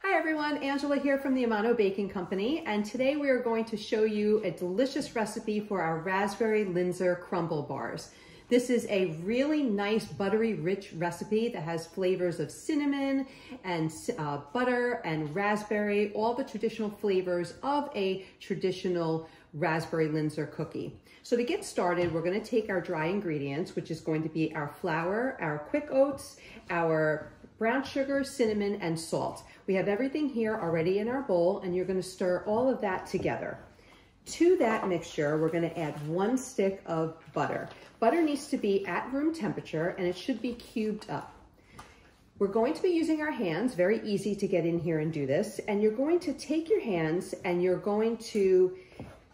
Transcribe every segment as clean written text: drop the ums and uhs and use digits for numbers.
Hi everyone, Angela here from the A Mano Baking Company, and today we are going to show you a delicious recipe for our Raspberry Linzer Crumble Bars. This is a really nice buttery rich recipe that has flavors of cinnamon and butter and raspberry, all the traditional flavors of a traditional Raspberry Linzer cookie. So to get started, we're going to take our dry ingredients, which is going to be our flour, our quick oats, our brown sugar, cinnamon, and salt. We have everything here already in our bowl, and you're going to stir all of that together. To that mixture, we're going to add 1 stick of butter. Butter needs to be at room temperature, and it should be cubed up. We're going to be using our hands, very easy to get in here and do this, and you're going to take your hands and you're going to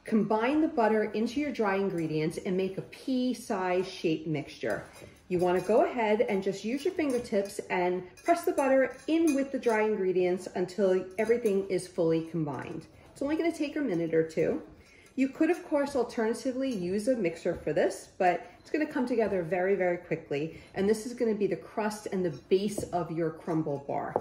combine the butter into your dry ingredients and make a pea-sized shaped mixture. You want to go ahead and just use your fingertips and press the butter in with the dry ingredients until everything is fully combined. It's only going to take a minute or two. You could, of course, alternatively use a mixer for this, but it's going to come together very, very quickly. And this is going to be the crust and the base of your crumble bar.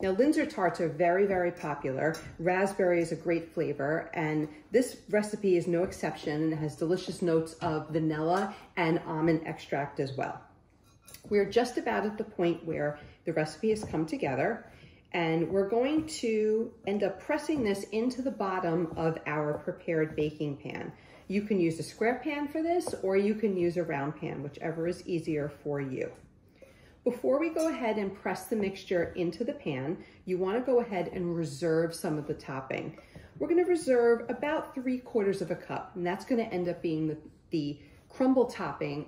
Now, Linzer tarts are very, very popular. Raspberry is a great flavor, and this recipe is no exception and has delicious notes of vanilla and almond extract as well. We're just about at the point where the recipe has come together, and we're going to end up pressing this into the bottom of our prepared baking pan. You can use a square pan for this, or you can use a round pan, whichever is easier for you. Before we go ahead and press the mixture into the pan, you want to go ahead and reserve some of the topping. We're going to reserve about 3/4 of a cup, and that's going to end up being the crumble topping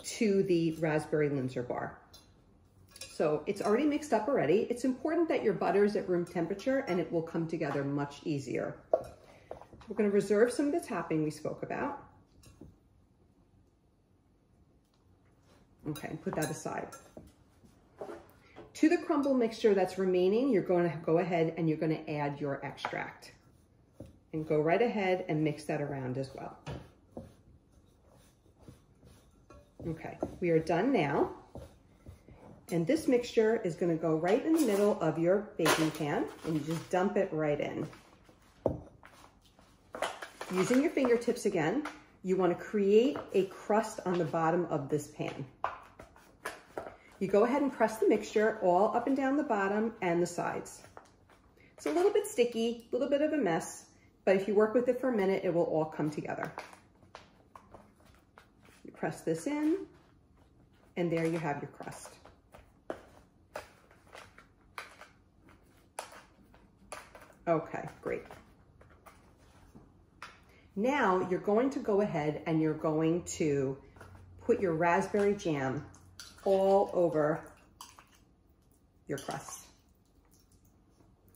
to the Raspberry Linzer bar. So it's already mixed up already. It's important that your butter is at room temperature and it will come together much easier. We're going to reserve some of the topping we spoke about. Okay, put that aside. To the crumble mixture that's remaining, you're going to go ahead and you're going to add your extract. And go right ahead and mix that around as well. Okay, we are done now. And this mixture is going to go right in the middle of your baking pan, and you just dump it right in. Using your fingertips again, you want to create a crust on the bottom of this pan. You go ahead and press the mixture all up and down the bottom and the sides. It's a little bit sticky, a little bit of a mess, but if you work with it for a minute, it will all come together. You press this in, and there you have your crust. Okay, great. Now you're going to go ahead and you're going to put your raspberry jam all over your crust.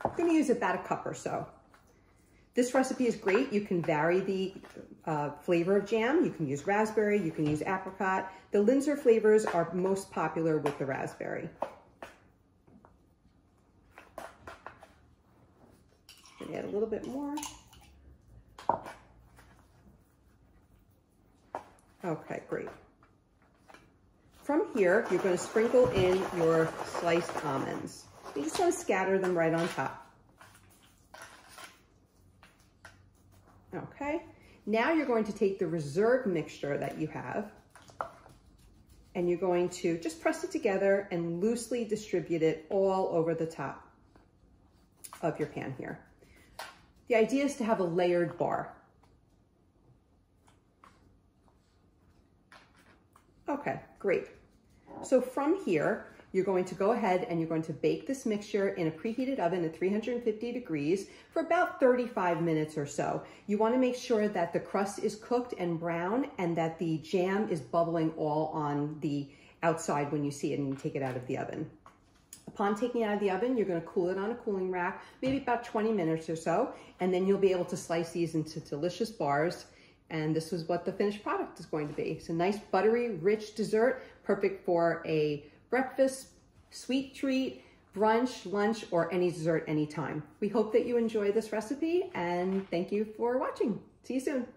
I'm going to use about a cup or so. This recipe is great. You can vary the flavor of jam. You can use raspberry, you can use apricot. The Linzer flavors are most popular with the raspberry. Add a little bit more. Okay, great. From here, you're going to sprinkle in your sliced almonds. You just want to scatter them right on top. Okay, now you're going to take the reserve mixture that you have, and you're going to just press it together and loosely distribute it all over the top of your pan here. The idea is to have a layered bar. Okay, great. So from here, you're going to go ahead and you're going to bake this mixture in a preheated oven at 350 degrees for about 35 minutes or so. You want to make sure that the crust is cooked and brown and that the jam is bubbling all on the outside when you see it and you take it out of the oven. Upon taking it out of the oven, you're going to cool it on a cooling rack, maybe about 20 minutes or so, and then you'll be able to slice these into delicious bars. And this is what the finished product is going to be. It's a nice buttery, rich dessert, perfect for a breakfast, sweet treat, brunch, lunch, or any dessert anytime. We hope that you enjoy this recipe, and thank you for watching. See you soon.